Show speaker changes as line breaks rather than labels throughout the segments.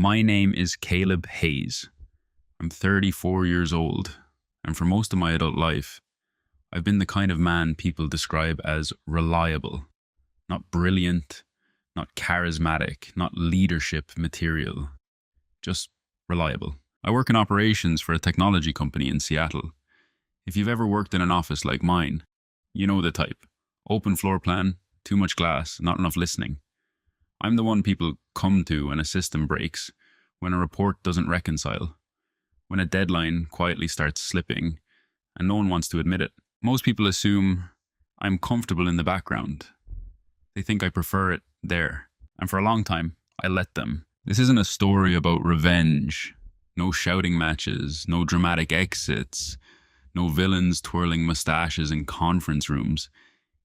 My name is Caleb Hayes. I'm 34 years old, and for most of my adult life, I've been the kind of man people describe as reliable. Not brilliant, not charismatic, not leadership material. Just reliable. I work in operations for a technology company in Seattle. If you've ever worked in an office like mine, you know the type. Open floor plan, too much glass, not enough listening. I'm the one people come to when a system breaks, when a report doesn't reconcile, when a deadline quietly starts slipping, and no one wants to admit it. Most people assume I'm comfortable in the background. They think I prefer it there. And for a long time, I let them. This isn't a story about revenge. No shouting matches, no dramatic exits, no villains twirling mustaches in conference rooms.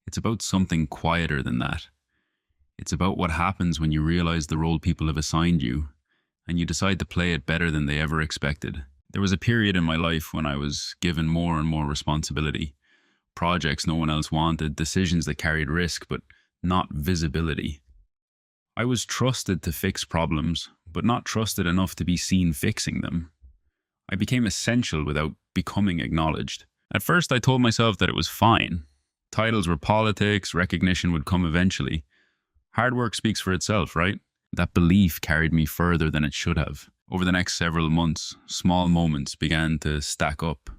It's about something quieter than that. It's about what happens when you realize the role people have assigned you, and you decide to play it better than they ever expected. There was a period in my life when I was given more and more responsibility. Projects no one else wanted, decisions that carried risk, but not visibility. I was trusted to fix problems, but not trusted enough to be seen fixing them. I became essential without becoming acknowledged. At first, I told myself that it was fine. Titles were politics, recognition would come eventually. Hard work speaks for itself, right? That belief carried me further than it should have. Over the next several months, small moments began to stack up.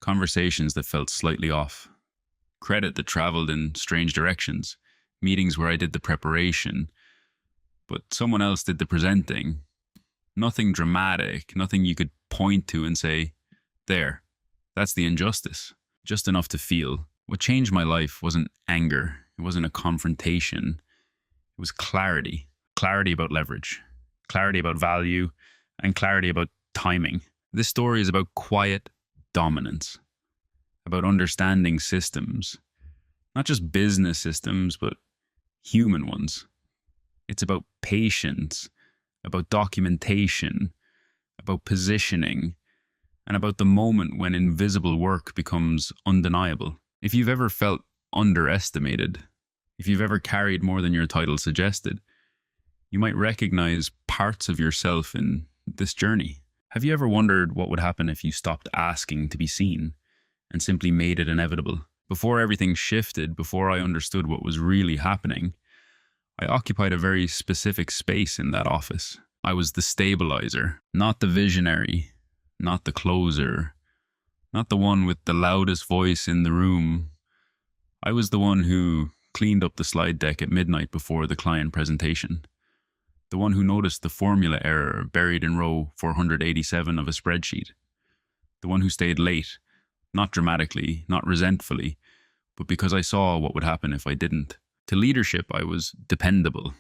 Conversations that felt slightly off. Credit that traveled in strange directions. Meetings where I did the preparation, but someone else did the presenting. Nothing dramatic, nothing you could point to and say, there, that's the injustice. Just enough to feel. What changed my life wasn't anger. It wasn't a confrontation. It was clarity. Clarity about leverage. Clarity about value. And clarity about timing. This story is about quiet dominance. About understanding systems. Not just business systems, but human ones. It's about patience, about documentation, about positioning, and about the moment when invisible work becomes undeniable. If you've ever felt underestimated, if you've ever carried more than your title suggested, you might recognize parts of yourself in this journey. Have you ever wondered what would happen if you stopped asking to be seen and simply made it inevitable? Before everything shifted, before I understood what was really happening, I occupied a very specific space in that office. I was the stabilizer, not the visionary, not the closer, not the one with the loudest voice in the room. I was the one who cleaned up the slide deck at midnight before the client presentation. The one who noticed the formula error buried in row 487 of a spreadsheet. The one who stayed late, not dramatically, not resentfully, but because I saw what would happen if I didn't. To leadership, I was dependable.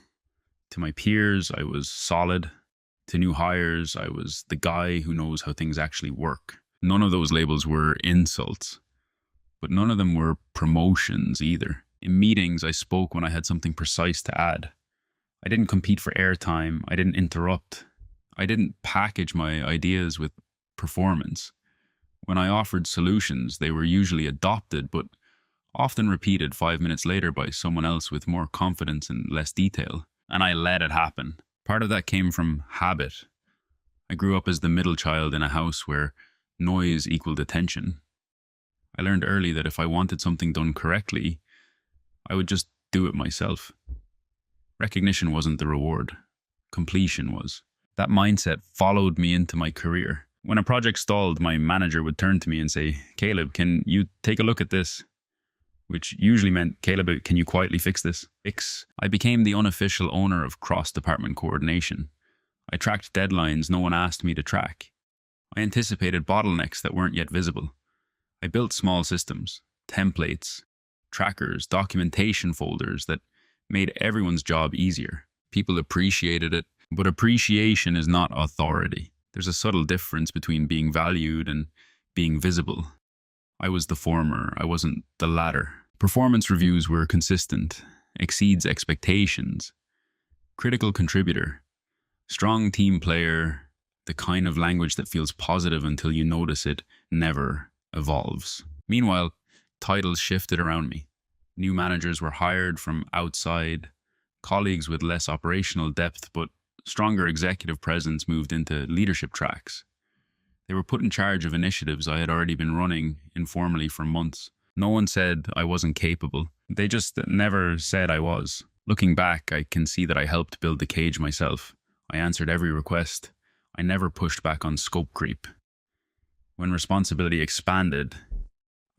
To my peers, I was solid. To new hires, I was the guy who knows how things actually work. None of those labels were insults, but none of them were promotions either. In meetings, I spoke when I had something precise to add. I didn't compete for airtime. I didn't interrupt. I didn't package my ideas with performance. When I offered solutions, they were usually adopted, but often repeated 5 minutes later by someone else with more confidence and less detail. And I let it happen. Part of that came from habit. I grew up as the middle child in a house where noise equaled attention. I learned early that if I wanted something done correctly, I would just do it myself. Recognition wasn't the reward. Completion was. That mindset followed me into my career. When a project stalled, my manager would turn to me and say, "Caleb, can you take a look at this?" Which usually meant, "Caleb, can you quietly fix this?" I became the unofficial owner of cross-department coordination. I tracked deadlines no one asked me to track. I anticipated bottlenecks that weren't yet visible. I built small systems, templates, trackers, documentation folders that made everyone's job easier. People appreciated it, but appreciation is not authority. There's a subtle difference between being valued and being visible. I was the former, I wasn't the latter. Performance reviews were consistent, exceeds expectations. Critical contributor, strong team player, the kind of language that feels positive until you notice it never evolves. Meanwhile, titles shifted around me. New managers were hired from outside, colleagues with less operational depth but stronger executive presence moved into leadership tracks. They were put in charge of initiatives I had already been running informally for months. No one said I wasn't capable. They just never said I was. Looking back, I can see that I helped build the cage myself. I answered every request. I never pushed back on scope creep. When responsibility expanded,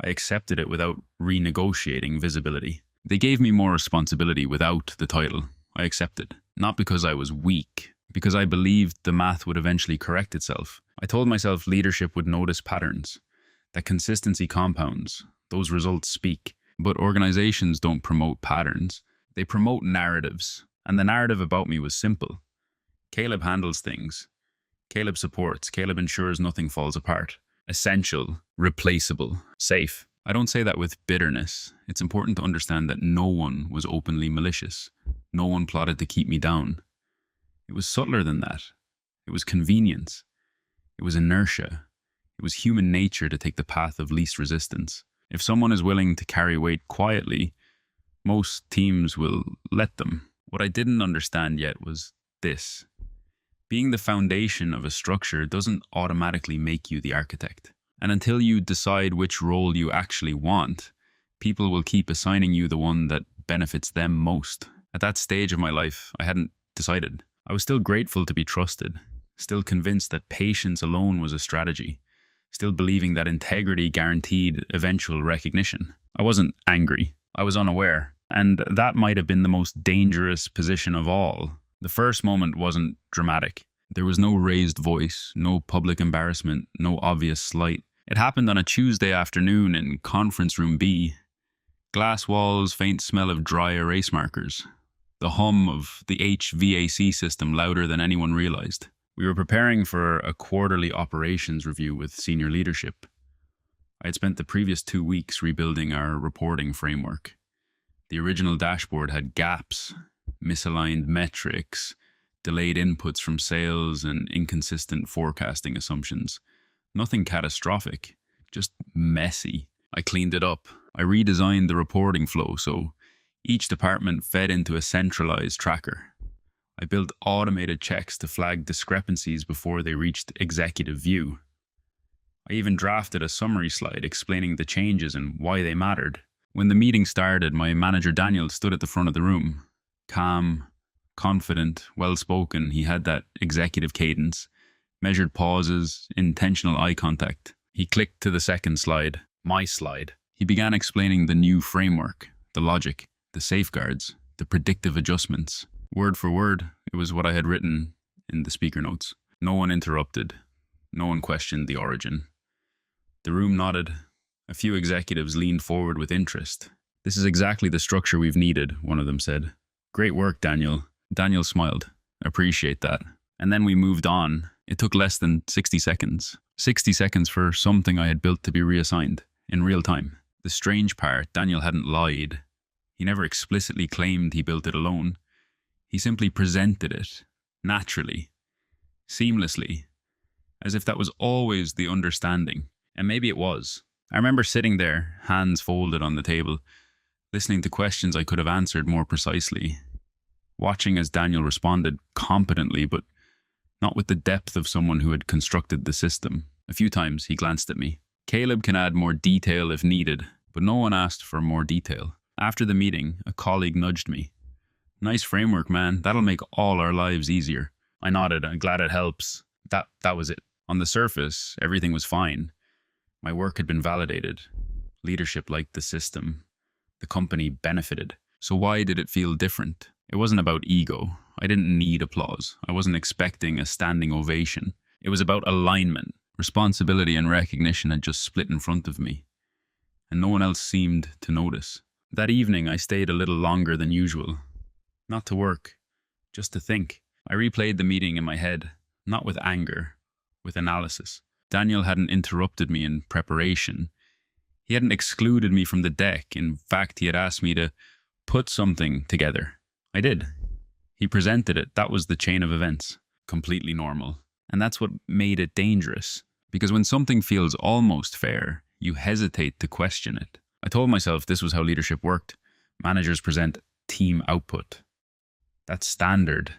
I accepted it without renegotiating visibility. They gave me more responsibility without the title. I accepted. Not because I was weak, because I believed the math would eventually correct itself. I told myself leadership would notice patterns, that consistency compounds, those results speak. But organizations don't promote patterns. They promote narratives. And the narrative about me was simple. Caleb handles things. Caleb supports. Caleb ensures nothing falls apart. Essential, replaceable, safe. I don't say that with bitterness. It's important to understand that no one was openly malicious. No one plotted to keep me down. It was subtler than that. It was convenience. It was inertia. It was human nature to take the path of least resistance. If someone is willing to carry weight quietly, most teams will let them. What I didn't understand yet was this. Being the foundation of a structure doesn't automatically make you the architect. And until you decide which role you actually want, people will keep assigning you the one that benefits them most. At that stage of my life, I hadn't decided. I was still grateful to be trusted, still convinced that patience alone was a strategy, still believing that integrity guaranteed eventual recognition. I wasn't angry. I was unaware. And that might have been the most dangerous position of all. The first moment wasn't dramatic. There was no raised voice, no public embarrassment, no obvious slight. It happened on a Tuesday afternoon in Conference Room B. Glass walls, faint smell of dry erase markers. The hum of the HVAC system louder than anyone realized. We were preparing for a quarterly operations review with senior leadership. I had spent the previous 2 weeks rebuilding our reporting framework. The original dashboard had gaps, misaligned metrics, delayed inputs from sales, and inconsistent forecasting assumptions. Nothing catastrophic, just messy. I cleaned it up. I redesigned the reporting flow so each department fed into a centralized tracker. I built automated checks to flag discrepancies before they reached executive view. I even drafted a summary slide explaining the changes and why they mattered. When the meeting started, my manager Daniel stood at the front of the room. Calm, confident, well-spoken. He had that executive cadence, measured pauses, intentional eye contact. He clicked to the second slide, my slide. He began explaining the new framework, the logic, the safeguards, the predictive adjustments. Word for word, it was what I had written in the speaker notes. No one interrupted. No one questioned the origin. The room nodded. A few executives leaned forward with interest. "This is exactly the structure we've needed," one of them said. "Great work, Daniel." Daniel smiled. "Appreciate that." And then we moved on. It took less than 60 seconds. 60 seconds for something I had built to be reassigned, in real time. The strange part, Daniel hadn't lied. He never explicitly claimed he built it alone. He simply presented it, naturally, seamlessly, as if that was always the understanding. And maybe it was. I remember sitting there, hands folded on the table, listening to questions I could have answered more precisely, watching as Daniel responded competently, but not with the depth of someone who had constructed the system. A few times he glanced at me. "Caleb can add more detail if needed," but no one asked for more detail. After the meeting, a colleague nudged me. "Nice framework, man. That'll make all our lives easier." I nodded. "I'm glad it helps." That was it. On the surface, everything was fine. My work had been validated. Leadership liked the system. The company benefited. So why did it feel different? It wasn't about ego. I didn't need applause. I wasn't expecting a standing ovation. It was about alignment. Responsibility and recognition had just split in front of me, and no one else seemed to notice. That evening, I stayed a little longer than usual. Not to work, just to think. I replayed the meeting in my head, not with anger, with analysis. Daniel hadn't interrupted me in preparation. He hadn't excluded me from the deck. In fact, he had asked me to put something together. I did. He presented it. That was the chain of events. Completely normal. And that's what made it dangerous. Because when something feels almost fair, you hesitate to question it. I told myself this was how leadership worked. Managers present team output. That's standard.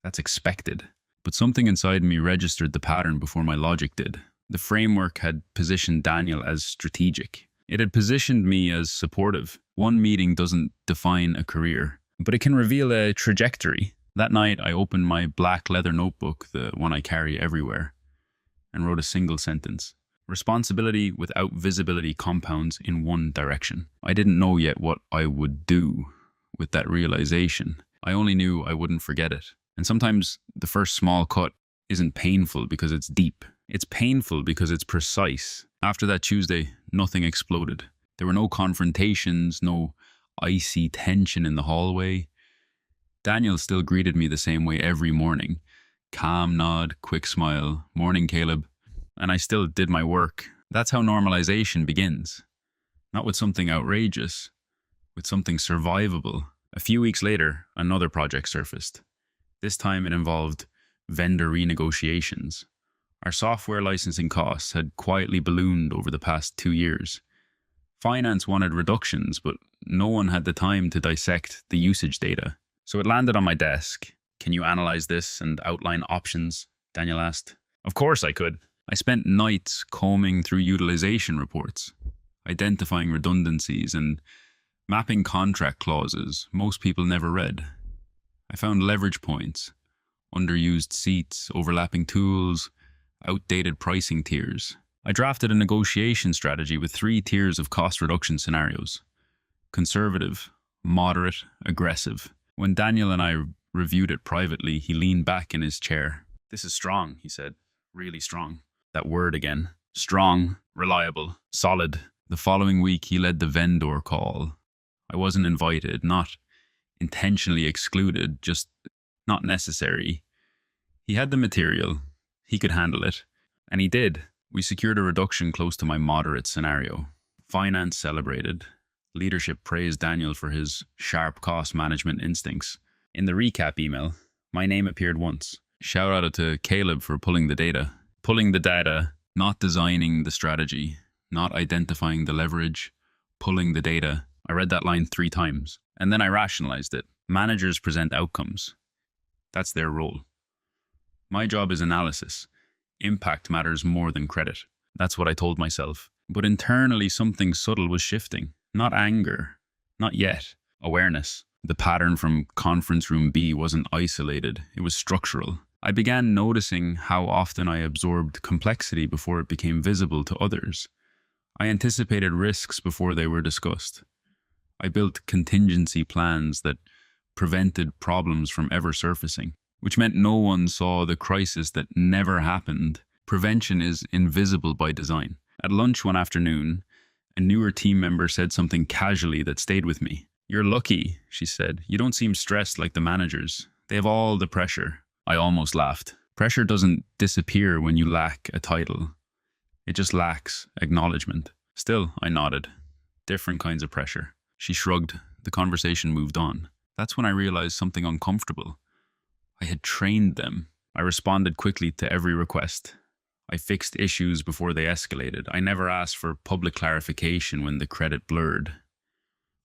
That's expected. But something inside me registered the pattern before my logic did. The framework had positioned Daniel as strategic. It had positioned me as supportive. One meeting doesn't define a career, but it can reveal a trajectory. That night, I opened my black leather notebook, the one I carry everywhere, and wrote a single sentence. Responsibility without visibility compounds in one direction. I didn't know yet what I would do with that realization. I only knew I wouldn't forget it. And sometimes the first small cut isn't painful because it's deep. It's painful because it's precise. After that Tuesday, nothing exploded. There were no confrontations, no icy tension in the hallway. Daniel still greeted me the same way every morning. Calm nod, quick smile, morning Caleb. And I still did my work. That's how normalization begins. Not with something outrageous, with something survivable. A few weeks later, another project surfaced. This time it involved vendor renegotiations. Our software licensing costs had quietly ballooned over the past 2 years. Finance wanted reductions, but no one had the time to dissect the usage data. So it landed on my desk. Can you analyze this and outline options? Daniel asked. Of course I could. I spent nights combing through utilization reports, identifying redundancies and mapping contract clauses most people never read. I found leverage points, underused seats, overlapping tools, outdated pricing tiers. I drafted a negotiation strategy with 3 tiers of cost reduction scenarios: conservative, moderate, aggressive. When Daniel and I reviewed it privately, he leaned back in his chair. This is strong, he said. Really strong. That word again. Strong, reliable, solid. The following week, he led the vendor call. I wasn't invited, not intentionally excluded, just not necessary. He had the material. He could handle it. And he did. We secured a reduction close to my moderate scenario. Finance celebrated. Leadership praised Daniel for his sharp cost management instincts. In the recap email, my name appeared once. Shout out to Caleb for pulling the data. Pulling the data, not designing the strategy, not identifying the leverage, pulling the data. I read that line 3 times, and then I rationalized it. Managers present outcomes. That's their role. My job is analysis. Impact matters more than credit. That's what I told myself. But internally, something subtle was shifting. Not anger. Not yet. Awareness. The pattern from conference room B wasn't isolated. It was structural. I began noticing how often I absorbed complexity before it became visible to others. I anticipated risks before they were discussed. I built contingency plans that prevented problems from ever surfacing, which meant no one saw the crisis that never happened. Prevention is invisible by design. At lunch one afternoon, a newer team member said something casually that stayed with me. You're lucky, she said. You don't seem stressed like the managers. They have all the pressure. I almost laughed. Pressure doesn't disappear when you lack a title. It just lacks acknowledgement. Still, I nodded. Different kinds of pressure. She shrugged. The conversation moved on. That's when I realized something uncomfortable. I had trained them. I responded quickly to every request. I fixed issues before they escalated. I never asked for public clarification when the credit blurred.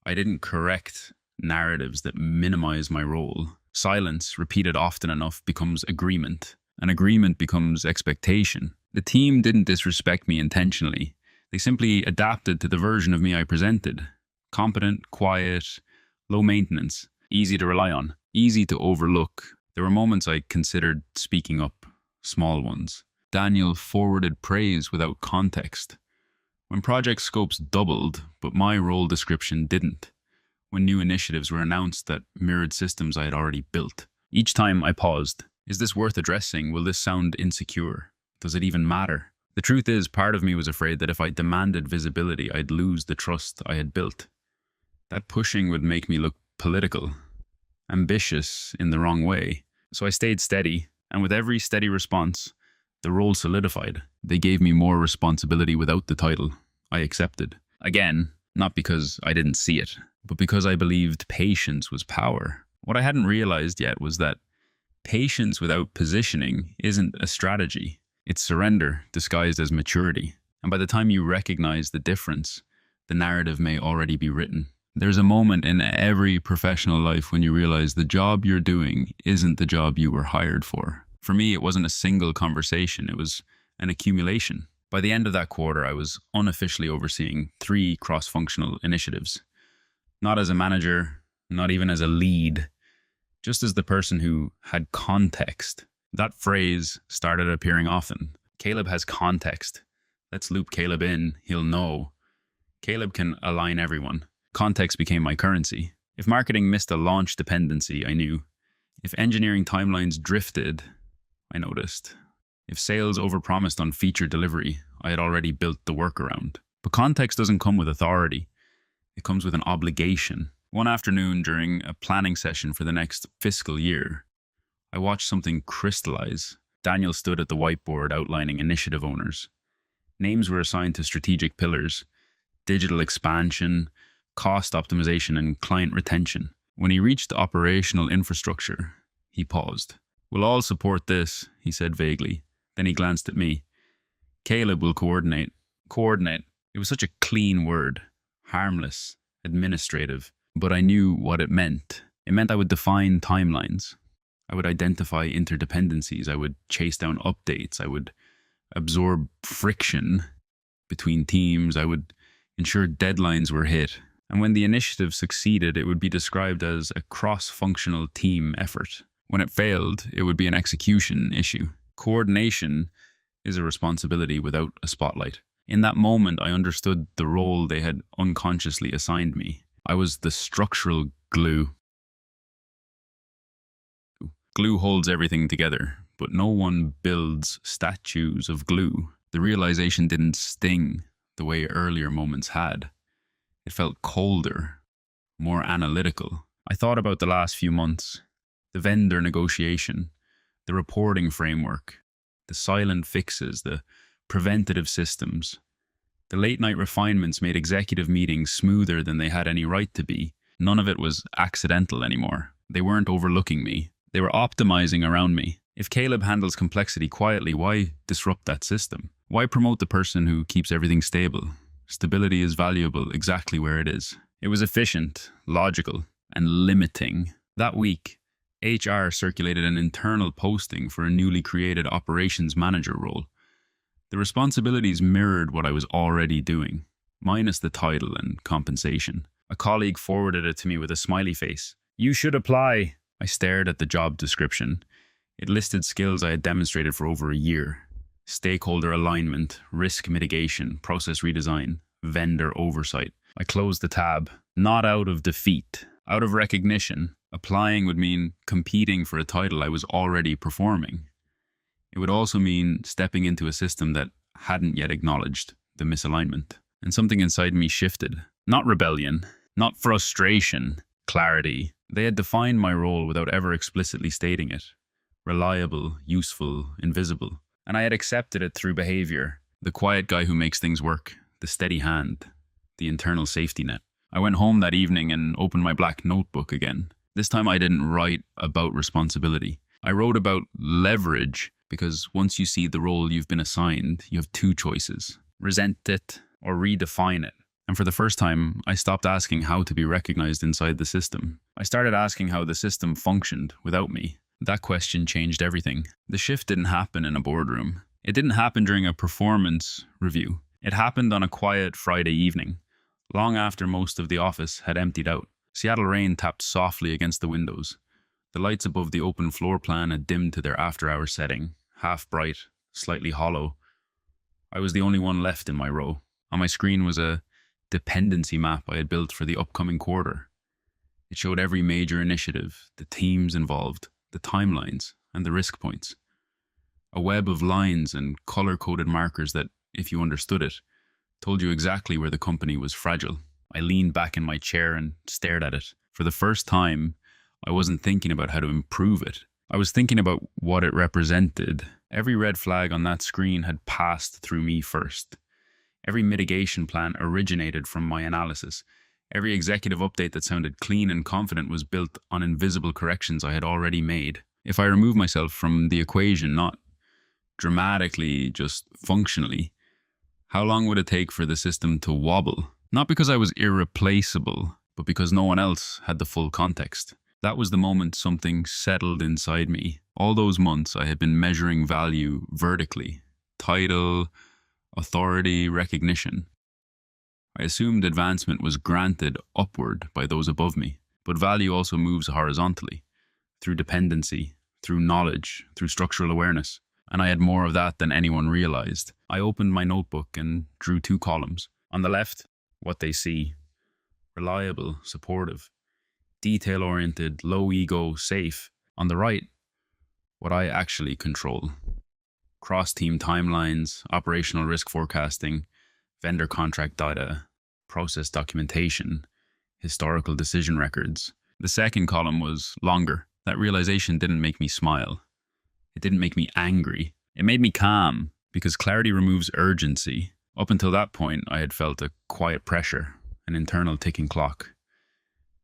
I didn't correct narratives that minimize my role. Silence, repeated often enough, becomes agreement. An agreement becomes expectation. The team didn't disrespect me intentionally. They simply adapted to the version of me I presented. Competent, quiet, low maintenance, easy to rely on, easy to overlook. There were moments I considered speaking up, small ones. Daniel forwarded praise without context. When project scopes doubled, but my role description didn't. When new initiatives were announced that mirrored systems I had already built. Each time I paused. Is this worth addressing? Will this sound insecure? Does it even matter? The truth is, part of me was afraid that if I demanded visibility, I'd lose the trust I had built. That pushing would make me look political, ambitious in the wrong way. So I stayed steady, and with every steady response, the role solidified. They gave me more responsibility without the title. I accepted. Again, not because I didn't see it, but because I believed patience was power. What I hadn't realized yet was that patience without positioning isn't a strategy. It's surrender disguised as maturity. And by the time you recognize the difference, the narrative may already be written. There's a moment in every professional life when you realize the job you're doing isn't the job you were hired for. For me, it wasn't a single conversation, it was an accumulation. By the end of that quarter, I was unofficially overseeing 3 cross-functional initiatives. Not as a manager, not even as a lead, just as the person who had context. That phrase started appearing often. Caleb has context. Let's loop Caleb in, he'll know. Caleb can align everyone. Context became my currency. If marketing missed a launch dependency, I knew. If engineering timelines drifted, I noticed. If sales overpromised on feature delivery, I had already built the workaround. But context doesn't come with authority. It comes with an obligation. One afternoon during a planning session for the next fiscal year, I watched something crystallize. Daniel stood at the whiteboard outlining initiative owners. Names were assigned to strategic pillars: digital expansion, cost optimization, and client retention. When he reached operational infrastructure, he paused. "We'll all support this," he said vaguely. Then he glanced at me. "Caleb will coordinate." Coordinate. It was such a clean word. Harmless, administrative. But I knew what it meant. It meant I would define timelines. I would identify interdependencies. I would chase down updates. I would absorb friction between teams. I would ensure deadlines were hit. And when the initiative succeeded, it would be described as a cross-functional team effort. When it failed, it would be an execution issue. Coordination is a responsibility without a spotlight. In that moment, I understood the role they had unconsciously assigned me. I was the structural glue. Glue holds everything together, but no one builds statues of glue. The realization didn't sting the way earlier moments had. It felt colder, more analytical. I thought about the last few months, the vendor negotiation, the reporting framework, the silent fixes, the preventative systems. The late-night refinements made executive meetings smoother than they had any right to be. None of it was accidental anymore. They weren't overlooking me. They were optimizing around me. If Caleb handles complexity quietly, why disrupt that system? Why promote the person who keeps everything stable? Stability is valuable exactly where it is. It was efficient, logical, and limiting. That week, HR circulated an internal posting for a newly created operations manager role. The responsibilities mirrored what I was already doing, minus the title and compensation. A colleague forwarded it to me with a smiley face. "You should apply." I stared at the job description. It listed skills I had demonstrated for over a year: stakeholder alignment, risk mitigation, process redesign, vendor oversight. I closed the tab, not out of defeat, out of recognition. Applying would mean competing for a title I was already performing. It would also mean stepping into a system that hadn't yet acknowledged the misalignment. And something inside me shifted. Not rebellion, not frustration, clarity. They had defined my role without ever explicitly stating it. Reliable, useful, invisible. And I had accepted it through behavior. The quiet guy who makes things work. The steady hand. The internal safety net. I went home that evening and opened my black notebook again. This time I didn't write about responsibility. I wrote about leverage, because once you see the role you've been assigned, you have 2 choices: resent it or redefine it. And for the first time, I stopped asking how to be recognized inside the system. I started asking how the system functioned without me. That question changed everything. The shift didn't happen in a boardroom. It didn't happen during a performance review. It happened on a quiet Friday evening, long after most of the office had emptied out. Seattle rain tapped softly against the windows. The lights above the open floor plan had dimmed to their after-hours setting, half bright, slightly hollow. I was the only one left in my row. On my screen was a dependency map I had built for the upcoming quarter. It showed every major initiative, the teams involved, the timelines, and the risk points. A web of lines and color-coded markers that, if you understood it, told you exactly where the company was fragile. I leaned back in my chair and stared at it. For the first time, I wasn't thinking about how to improve it. I was thinking about what it represented. Every red flag on that screen had passed through me first. Every mitigation plan originated from my analysis. Every executive update that sounded clean and confident was built on invisible corrections I had already made. If I remove myself from the equation, not dramatically, just functionally, how long would it take for the system to wobble? Not because I was irreplaceable, but because no one else had the full context. That was the moment something settled inside me. All those months I had been measuring value vertically: title, authority, recognition. I assumed advancement was granted upward by those above me, but value also moves horizontally, through dependency, through knowledge, through structural awareness. And I had more of that than anyone realized. I opened my notebook and drew 2 columns. On the left, what they see: reliable, supportive, detail-oriented, low ego, safe. On the right, what I actually control: cross-team timelines, operational risk forecasting, vendor contract data, process documentation, historical decision records. The second column was longer. That realization didn't make me smile. It didn't make me angry. It made me calm, because clarity removes urgency. Up until that point, I had felt a quiet pressure, an internal ticking clock.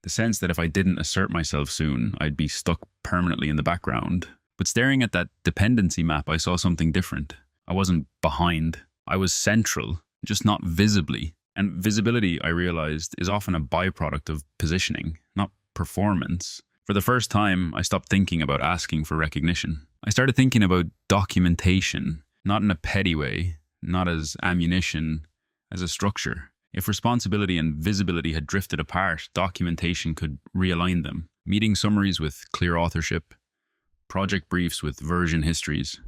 The sense that if I didn't assert myself soon, I'd be stuck permanently in the background. But staring at that dependency map, I saw something different. I wasn't behind. I was central, just not visibly. And visibility, I realized, is often a byproduct of positioning, not performance. For the first time, I stopped thinking about asking for recognition. I started thinking about documentation, not in a petty way, not as ammunition, as a structure. If responsibility and visibility had drifted apart, documentation could realign them. Meeting summaries with clear authorship, project briefs with version histories,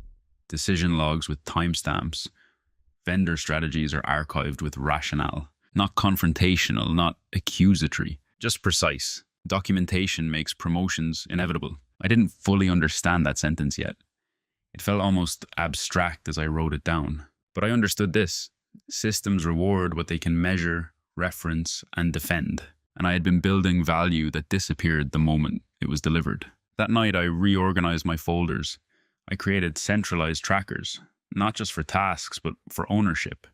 decision logs with timestamps, vendor strategies are archived with rationale. Not confrontational, not accusatory, just precise. Documentation makes promotions inevitable. I didn't fully understand that sentence yet. It felt almost abstract as I wrote it down. But I understood this: systems reward what they can measure, reference, and defend. And I had been building value that disappeared the moment it was delivered. That night, I reorganized my folders. I created centralized trackers, not just for tasks, but for ownership.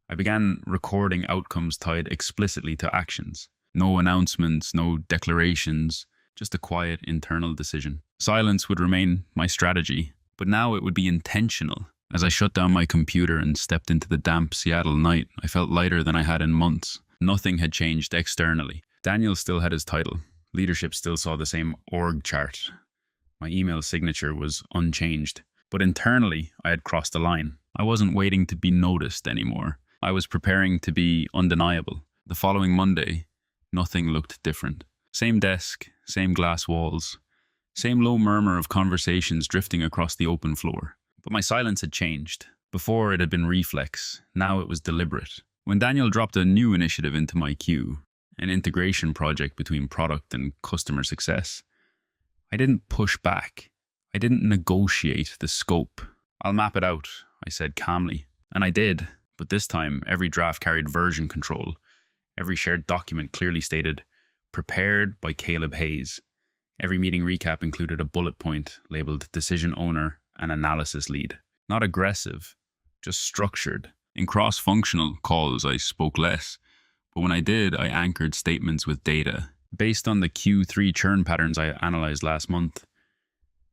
I began recording outcomes tied explicitly to actions. No announcements, no declarations, just a quiet internal decision. Silence would remain my strategy, but now it would be intentional. As I shut down my computer and stepped into the damp Seattle night, I felt lighter than I had in months. Nothing had changed externally. Daniel still had his title. Leadership still saw the same org chart. My email signature was unchanged. But internally, I had crossed a line. I wasn't waiting to be noticed anymore. I was preparing to be undeniable. The following Monday, nothing looked different. Same desk, same glass walls, same low murmur of conversations drifting across the open floor. But my silence had changed. Before, it had been reflex. Now it was deliberate. When Daniel dropped a new initiative into my queue, an integration project between product and customer success, I didn't push back. I didn't negotiate the scope. "I'll map it out," I said calmly. And I did. But this time, every draft carried version control. Every shared document clearly stated, "Prepared by Caleb Hayes." Every meeting recap included a bullet point labeled "Decision Owner" and "Analysis Lead." Not aggressive, just structured. In cross-functional calls, I spoke less. But when I did, I anchored statements with data. Based on the Q3 churn patterns I analyzed last month,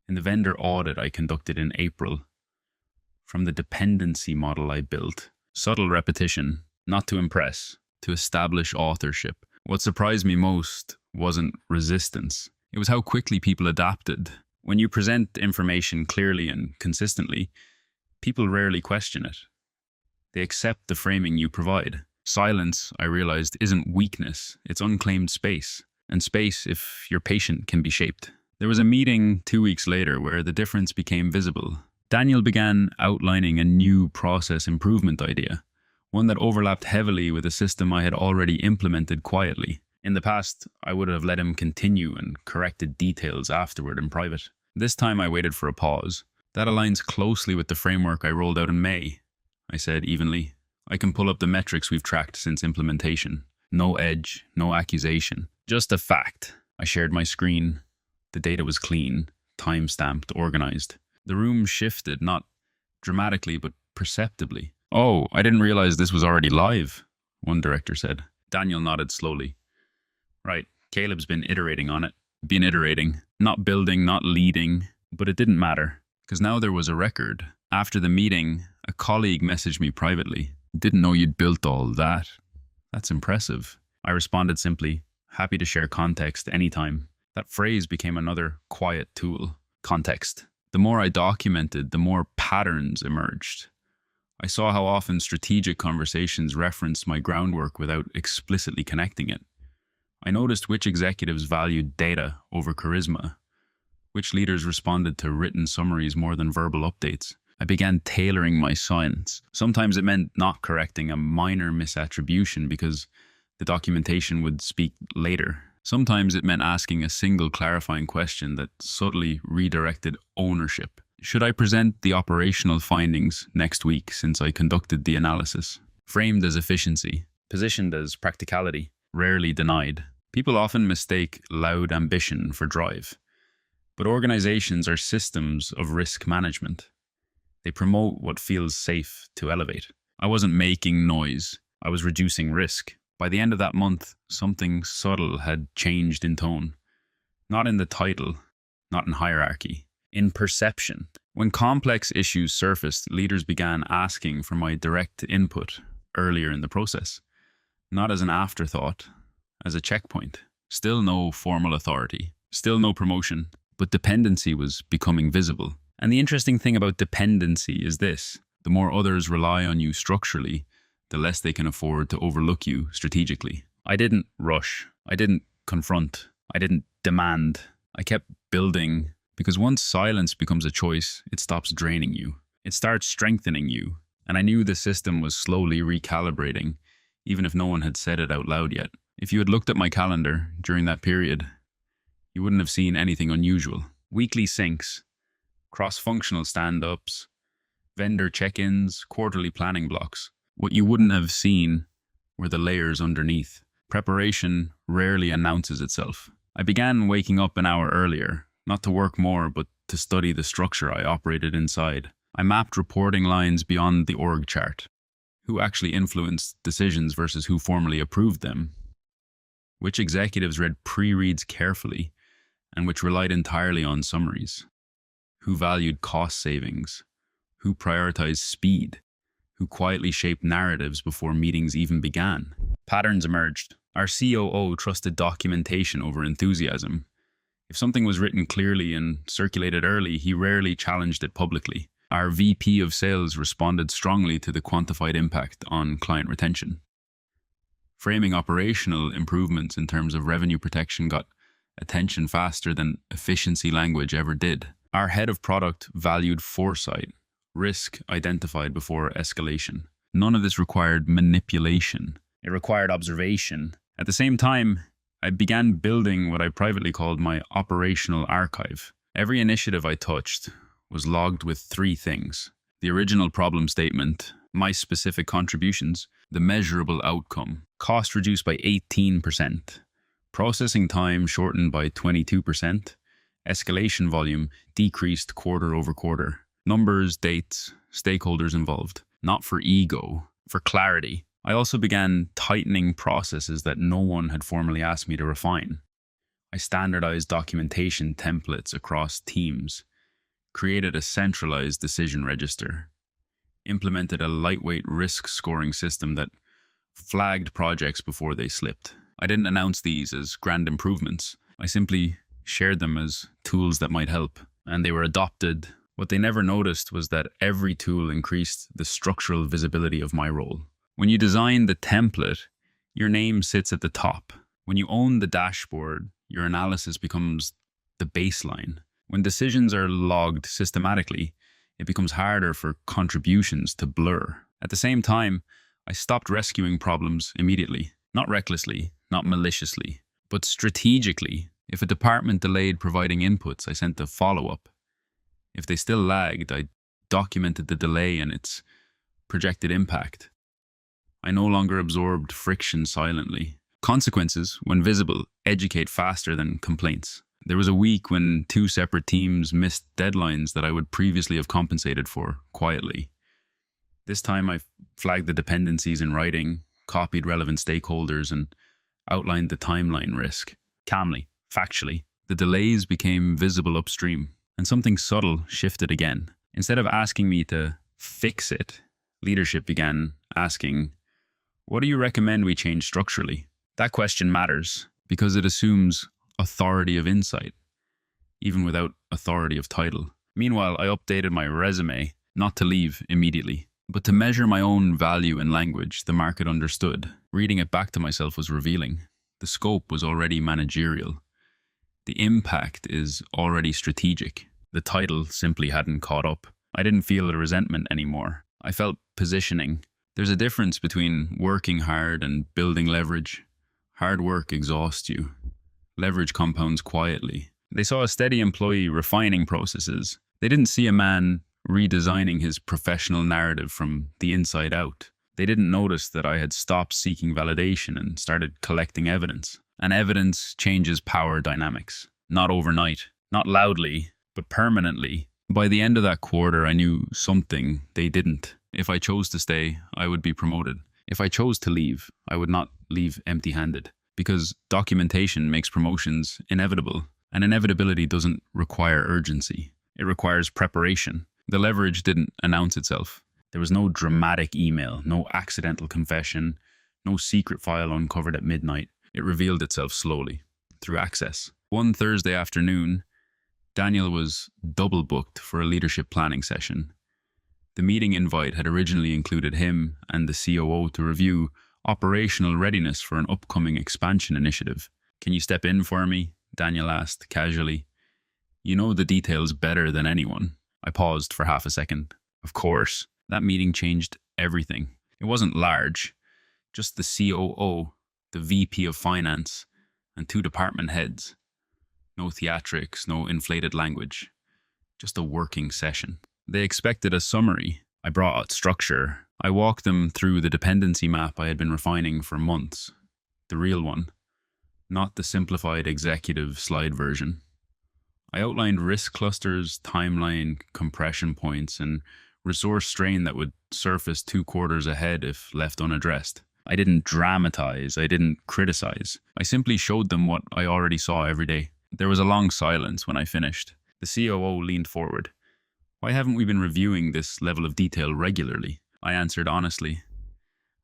in the vendor audit I conducted in April, from the dependency model I built, subtle repetition, not to impress, to establish authorship. What surprised me most wasn't resistance. It was how quickly people adapted. When you present information clearly and consistently, people rarely question it. They accept the framing you provide. Silence, I realized, isn't weakness, it's unclaimed space. And space, if you're patient, can be shaped. There was a meeting 2 weeks later where the difference became visible. Daniel began outlining a new process improvement idea, one that overlapped heavily with a system I had already implemented quietly. In the past, I would have let him continue and corrected details afterward in private. This time I waited for a pause. "That aligns closely with the framework I rolled out in May," I said evenly. "I can pull up the metrics we've tracked since implementation. No edge, no accusation. Just a fact." I shared my screen. The data was clean, time-stamped, organized. The room shifted, not dramatically, but perceptibly. "Oh, I didn't realize this was already live," one director said. Daniel nodded slowly. "Right, Caleb's been iterating on it. Been iterating. Not building, not leading. But it didn't matter, because now there was a record. After the meeting, a colleague messaged me privately. "Didn't know you'd built all that. That's impressive." I responded simply, happy to share context anytime. That phrase became another quiet tool. Context. The more I documented, the more patterns emerged. I saw how often strategic conversations referenced my groundwork without explicitly connecting it. I noticed which executives valued data over charisma, which leaders responded to written summaries more than verbal updates. I began tailoring my science. Sometimes it meant not correcting a minor misattribution because the documentation would speak later. Sometimes it meant asking a single clarifying question that subtly redirected ownership. Should I present the operational findings next week since I conducted the analysis? Framed as efficiency, positioned as practicality, rarely denied. People often mistake loud ambition for drive. But organizations are systems of risk management. They promote what feels safe to elevate. I wasn't making noise. I was reducing risk. By the end of that month, something subtle had changed in tone. Not in the title, not in hierarchy, in perception. When complex issues surfaced, leaders began asking for my direct input earlier in the process. Not as an afterthought, as a checkpoint. Still no formal authority. Still no promotion. But dependency was becoming visible. And the interesting thing about dependency is this: the more others rely on you structurally, the less they can afford to overlook you strategically. I didn't rush. I didn't confront. I didn't demand. I kept building, because once silence becomes a choice, it stops draining you. It starts strengthening you. And I knew the system was slowly recalibrating, even if no one had said it out loud yet. If you had looked at my calendar during that period, you wouldn't have seen anything unusual. Weekly syncs, cross-functional stand-ups, vendor check-ins, quarterly planning blocks. What you wouldn't have seen were the layers underneath. Preparation rarely announces itself. I began waking up an hour earlier, not to work more, but to study the structure I operated inside. I mapped reporting lines beyond the org chart. Who actually influenced decisions versus who formally approved them? Which executives read pre-reads carefully and which relied entirely on summaries? Who valued cost savings? Who prioritized speed? Who quietly shaped narratives before meetings even began? Patterns emerged. Our COO trusted documentation over enthusiasm. If something was written clearly and circulated early, he rarely challenged it publicly. Our VP of sales responded strongly to the quantified impact on client retention. Framing operational improvements in terms of revenue protection got attention faster than efficiency language ever did. Our head of product valued foresight, risk identified before escalation. None of this required manipulation. It required observation. At the same time, I began building what I privately called my operational archive. Every initiative I touched was logged with three things: the original problem statement, my specific contributions, the measurable outcome. Cost reduced by 18%. Processing time shortened by 22%. Escalation volume decreased quarter over quarter. Numbers, dates, stakeholders involved. Not for ego, for clarity. I also began tightening processes that no one had formally asked me to refine. I standardized documentation templates across teams, created a centralized decision register, implemented a lightweight risk scoring system that flagged projects before they slipped. I didn't announce these as grand improvements. I simply shared them as tools that might help, and they were adopted. What they never noticed was that every tool increased the structural visibility of my role. When you design the template, your name sits at the top. When you own the dashboard, your analysis becomes the baseline. When decisions are logged systematically, it becomes harder for contributions to blur. At the same time, I stopped rescuing problems immediately, not recklessly, not maliciously, but strategically. If a department delayed providing inputs, I sent a follow-up. If they still lagged, I documented the delay and its projected impact. I no longer absorbed friction silently. Consequences, when visible, educate faster than complaints. There was a week when 2 separate teams missed deadlines that I would previously have compensated for quietly. This time I flagged the dependencies in writing, copied relevant stakeholders, and outlined the timeline risk. Calmly, factually, the delays became visible upstream, and something subtle shifted again. Instead of asking me to fix it, leadership began asking, "What do you recommend we change structurally?" That question matters because it assumes authority of insight, even without authority of title. Meanwhile, I updated my resume, not to leave immediately, but to measure my own value in language the market understood. Reading it back to myself was revealing. The scope was already managerial. The impact is already strategic. The title simply hadn't caught up. I didn't feel the resentment anymore. I felt positioning. There's a difference between working hard and building leverage. Hard work exhausts you. Leverage compounds quietly. They saw a steady employee refining processes. They didn't see a man redesigning his professional narrative from the inside out. They didn't notice that I had stopped seeking validation and started collecting evidence. And evidence changes power dynamics. Not overnight, not loudly, but permanently. By the end of that quarter, I knew something they didn't. If I chose to stay, I would be promoted. If I chose to leave, I would not leave empty-handed. Because documentation makes promotions inevitable. And inevitability doesn't require urgency. It requires preparation. The leverage didn't announce itself. There was no dramatic email, no accidental confession, no secret file uncovered at midnight. It revealed itself slowly, through access. One Thursday afternoon, Daniel was double booked for a leadership planning session. The meeting invite had originally included him and the COO to review operational readiness for an upcoming expansion initiative. "Can you step in for me?" Daniel asked casually. "You know the details better than anyone." I paused for half a second. Of course. That meeting changed everything. It wasn't large, just the COO, the VP of Finance, and 2 department heads. No theatrics, no inflated language. Just a working session. They expected a summary. I brought out structure. I walked them through the dependency map I had been refining for months. The real one. Not the simplified executive slide version. I outlined risk clusters, timeline, compression points, and resource strain that would surface 2 quarters ahead if left unaddressed. I didn't dramatize, I didn't criticize. I simply showed them what I already saw every day. There was a long silence when I finished. The COO leaned forward. "Why haven't we been reviewing this level of detail regularly?" I answered honestly.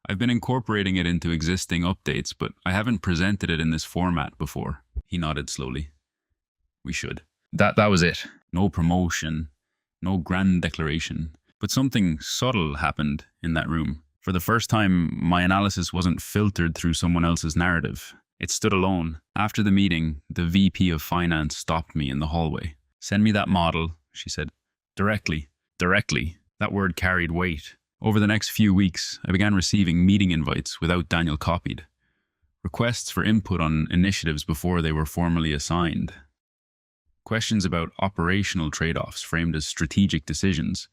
"I've been incorporating it into existing updates, but I haven't presented it in this format before." He nodded slowly. "We should." That was it. No promotion, no grand declaration. But something subtle happened in that room. For the first time, my analysis wasn't filtered through someone else's narrative. It stood alone. After the meeting, the VP of Finance stopped me in the hallway. "Send me that model," she said. Directly. That word carried weight. Over the next few weeks, I began receiving meeting invites without Daniel copied. Requests for input on initiatives before they were formally assigned. Questions about operational trade-offs framed as strategic decisions,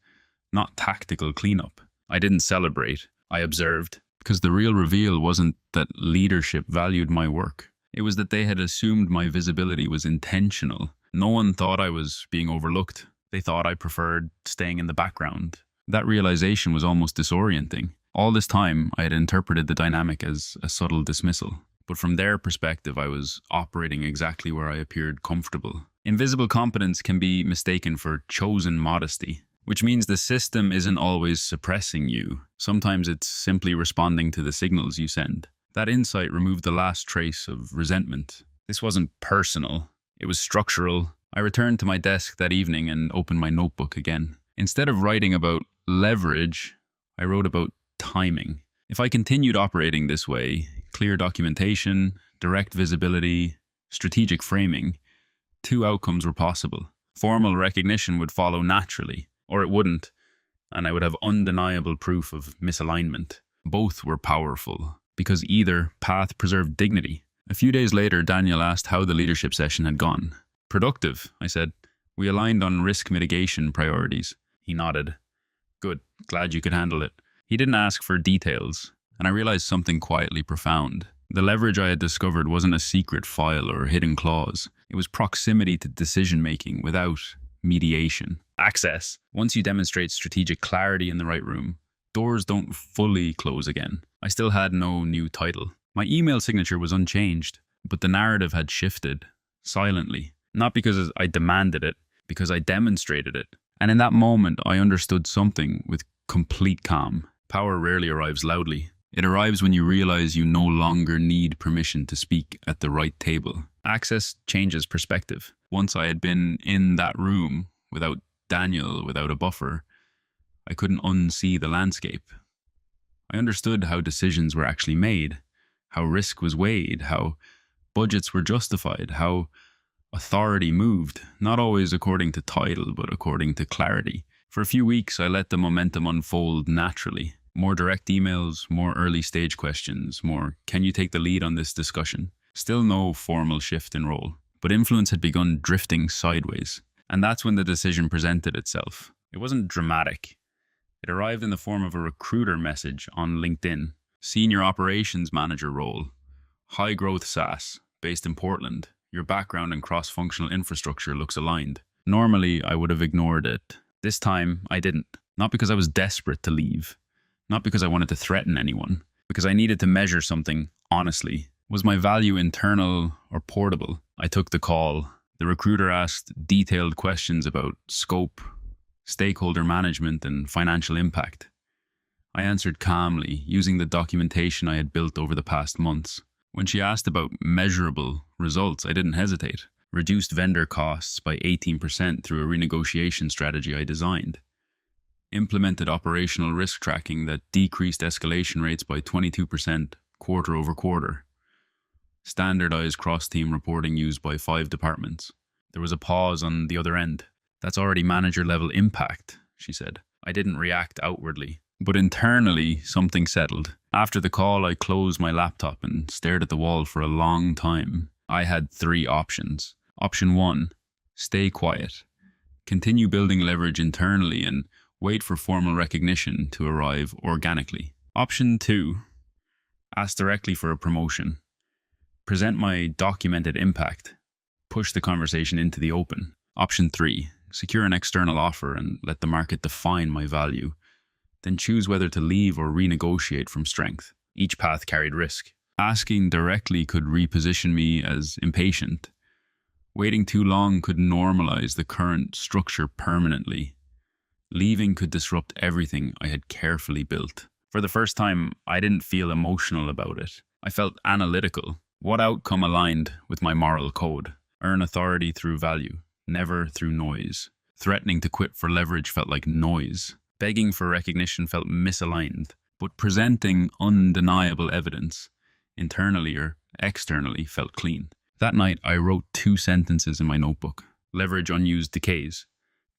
not tactical cleanup. I didn't celebrate. I observed. Because the real reveal wasn't that leadership valued my work. It was that they had assumed my visibility was intentional. No one thought I was being overlooked. They thought I preferred staying in the background. That realization was almost disorienting. All this time, I had interpreted the dynamic as a subtle dismissal. But from their perspective, I was operating exactly where I appeared comfortable. Invisible competence can be mistaken for chosen modesty, which means the system isn't always suppressing you. Sometimes it's simply responding to the signals you send. That insight removed the last trace of resentment. This wasn't personal. It was structural. I returned to my desk that evening and opened my notebook again. Instead of writing about leverage, I wrote about timing. If I continued operating this way, clear documentation, direct visibility, strategic framing, 2 outcomes were possible. Formal recognition would follow naturally, or it wouldn't, and I would have undeniable proof of misalignment. Both were powerful, because either path preserved dignity. A few days later, Daniel asked how the leadership session had gone. "Productive," I said. "We aligned on risk mitigation priorities." He nodded. "Good, glad you could handle it." He didn't ask for details, and I realized something quietly profound. The leverage I had discovered wasn't a secret file or hidden clause. It was proximity to decision-making without mediation. Access. Once you demonstrate strategic clarity in the right room, doors don't fully close again. I still had no new title. My email signature was unchanged, but the narrative had shifted, silently. Not because I demanded it, because I demonstrated it. And in that moment, I understood something with complete calm. Power rarely arrives loudly. It arrives when you realize you no longer need permission to speak at the right table. Access changes perspective. Once I had been in that room without Daniel, without a buffer, I couldn't unsee the landscape. I understood how decisions were actually made, how risk was weighed, how budgets were justified, how authority moved, not always according to title, but according to clarity. For a few weeks, I let the momentum unfold naturally. More direct emails, more early stage questions, more, can you take the lead on this discussion? Still no formal shift in role, but influence had begun drifting sideways. And that's when the decision presented itself. It wasn't dramatic. It arrived in the form of a recruiter message on LinkedIn. Senior operations manager role. High growth SaaS, based in Portland. Your background in cross-functional infrastructure looks aligned. Normally, I would have ignored it. This time, I didn't. Not because I was desperate to leave. Not because I wanted to threaten anyone. Because I needed to measure something honestly. Was my value internal or portable? I took the call. The recruiter asked detailed questions about scope, stakeholder management, and financial impact. I answered calmly, using the documentation I had built over the past months. When she asked about measurable results, I didn't hesitate. Reduced vendor costs by 18% through a renegotiation strategy I designed. Implemented operational risk tracking that decreased escalation rates by 22% quarter over quarter. Standardized cross-team reporting used by 5 departments. There was a pause on the other end. That's already manager-level impact, she said. I didn't react outwardly, but internally something settled. After the call, I closed my laptop and stared at the wall for a long time. I had 3 options. Option 1, stay quiet. Continue building leverage internally and wait for formal recognition to arrive organically. Option 2, ask directly for a promotion. Present my documented impact. Push the conversation into the open. Option 3, secure an external offer and let the market define my value. Then choose whether to leave or renegotiate from strength. Each path carried risk. Asking directly could reposition me as impatient. Waiting too long could normalize the current structure permanently. Leaving could disrupt everything I had carefully built. For the first time, I didn't feel emotional about it. I felt analytical. What outcome aligned with my moral code? Earn authority through value, never through noise. Threatening to quit for leverage felt like noise. Begging for recognition felt misaligned. But presenting undeniable evidence, internally or externally, felt clean. That night, I wrote 2 sentences in my notebook. Leverage unused decays.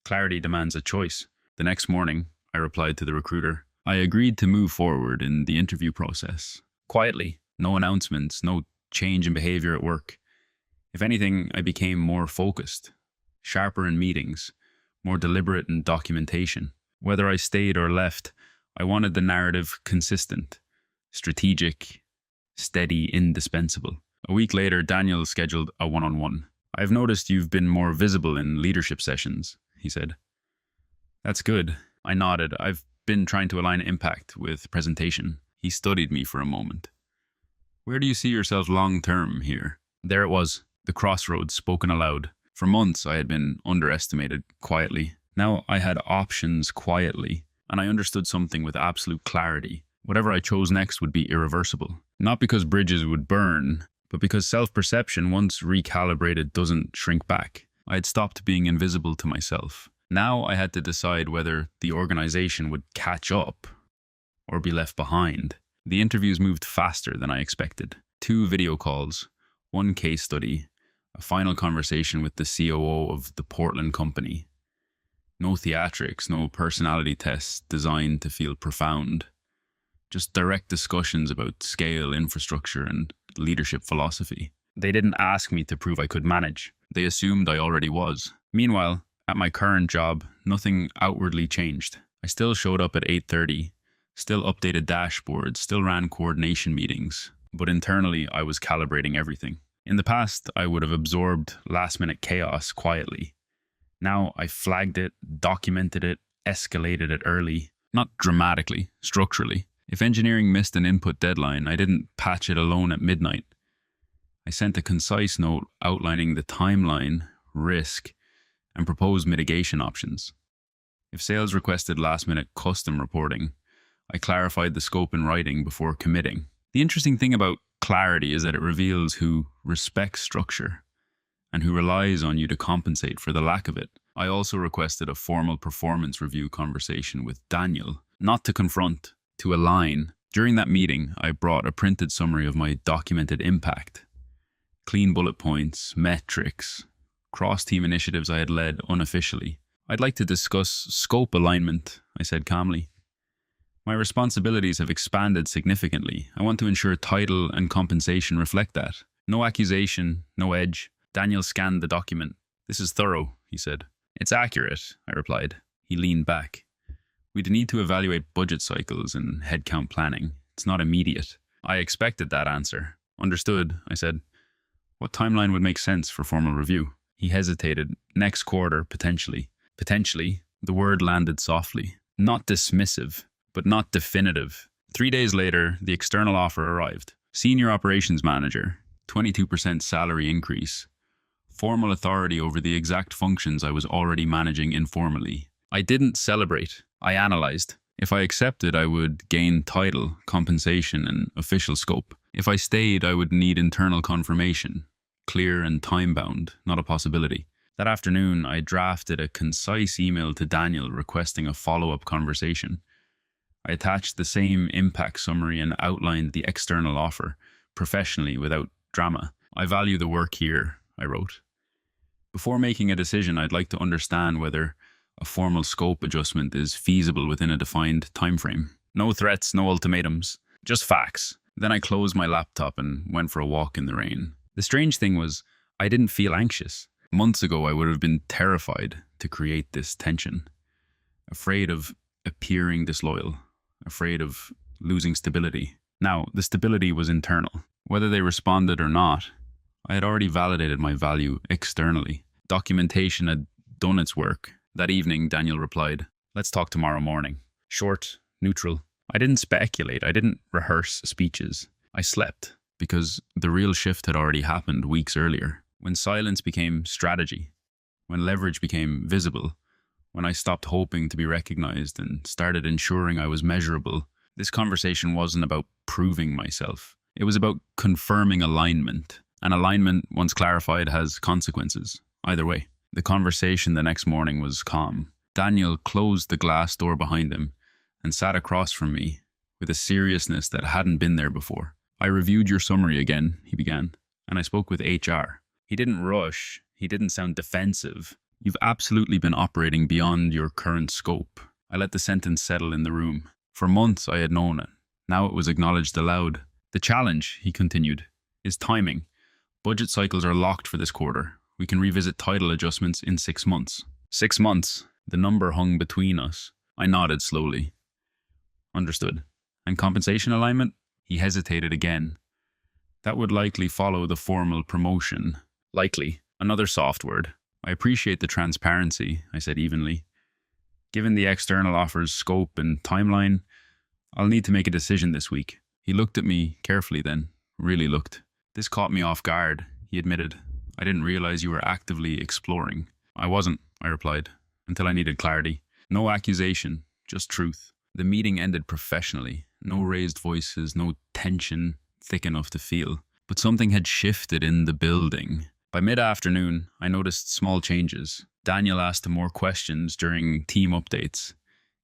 Clarity demands a choice. The next morning, I replied to the recruiter. I agreed to move forward in the interview process. Quietly, no announcements, no change in behavior at work. If anything, I became more focused, sharper in meetings, more deliberate in documentation. Whether I stayed or left, I wanted the narrative consistent, strategic, steady, indispensable. A week later, Daniel scheduled a one-on-one. I've noticed you've been more visible in leadership sessions, he said. That's good. I nodded. I've been trying to align impact with presentation. He studied me for a moment. Where do you see yourself long-term here? There it was, the crossroads spoken aloud. For months, I had been underestimated quietly. Now I had options quietly, and I understood something with absolute clarity. Whatever I chose next would be irreversible. Not because bridges would burn, but because self-perception, once recalibrated, doesn't shrink back. I had stopped being invisible to myself. Now I had to decide whether the organization would catch up or be left behind. The interviews moved faster than I expected. 2 video calls, 1 case study, a final conversation with the COO of the Portland company. No theatrics, no personality tests designed to feel profound. Just direct discussions about scale, infrastructure, and leadership philosophy. They didn't ask me to prove I could manage. They assumed I already was. Meanwhile, at my current job, nothing outwardly changed. I still showed up at 8:30, still updated dashboards, still ran coordination meetings, but internally I was calibrating everything. In the past, I would have absorbed last-minute chaos quietly. Now I flagged it, documented it, escalated it early, not dramatically, structurally. If engineering missed an input deadline, I didn't patch it alone at midnight. I sent a concise note outlining the timeline, risk, and proposed mitigation options. If sales requested last-minute custom reporting, I clarified the scope in writing before committing. The interesting thing about clarity is that it reveals who respects structure and who relies on you to compensate for the lack of it. I also requested a formal performance review conversation with Daniel, not to confront, to align. During that meeting, I brought a printed summary of my documented impact. Clean bullet points, metrics, cross-team initiatives I had led unofficially. I'd like to discuss scope alignment, I said calmly. My responsibilities have expanded significantly. I want to ensure title and compensation reflect that. No accusation, no edge. Daniel scanned the document. This is thorough, he said. It's accurate, I replied. He leaned back. We'd need to evaluate budget cycles and headcount planning. It's not immediate. I expected that answer. Understood, I said. What timeline would make sense for formal review? He hesitated. Next quarter, potentially. Potentially, the word landed softly. Not dismissive, but not definitive. 3 days later, the external offer arrived. Senior operations manager, 22% salary increase. Formal authority over the exact functions I was already managing informally. I didn't celebrate. I analyzed. If I accepted, I would gain title, compensation, and official scope. If I stayed, I would need internal confirmation. Clear and time-bound, not a possibility. That afternoon, I drafted a concise email to Daniel requesting a follow-up conversation. I attached the same impact summary and outlined the external offer, professionally, without drama. I value the work here, I wrote. Before making a decision, I'd like to understand whether a formal scope adjustment is feasible within a defined timeframe. No threats, no ultimatums, just facts. Then I closed my laptop and went for a walk in the rain. The strange thing was, I didn't feel anxious. Months ago, I would have been terrified to create this tension. Afraid of appearing disloyal. Afraid of losing stability. Now, the stability was internal. Whether they responded or not, I had already validated my value externally. Documentation had done its work. That evening, Daniel replied, "Let's talk tomorrow morning." Short, neutral. I didn't speculate. I didn't rehearse speeches. I slept, because the real shift had already happened weeks earlier. When silence became strategy, when leverage became visible, when I stopped hoping to be recognized and started ensuring I was measurable, this conversation wasn't about proving myself. It was about confirming alignment. And alignment, once clarified, has consequences. Either way. The conversation the next morning was calm. Daniel closed the glass door behind him and sat across from me with a seriousness that hadn't been there before. "I reviewed your summary again," he began, "and I spoke with HR. He didn't rush. He didn't sound defensive. You've absolutely been operating beyond your current scope." I let the sentence settle in the room. For months I had known it. Now it was acknowledged aloud. "The challenge," he continued, "is timing. Budget cycles are locked for this quarter. We can revisit title adjustments in 6 months. 6 months. The number hung between us. I nodded slowly. Understood. And compensation alignment? He hesitated again. That would likely follow the formal promotion. Likely. Another soft word. I appreciate the transparency, I said evenly. Given the external offer's scope and timeline, I'll need to make a decision this week. He looked at me carefully then. Really looked. This caught me off guard, he admitted. I didn't realize you were actively exploring. I wasn't, I replied, until I needed clarity. No accusation, just truth. The meeting ended professionally. No raised voices, no tension thick enough to feel. But something had shifted in the building. By mid-afternoon, I noticed small changes. Daniel asked more questions during team updates.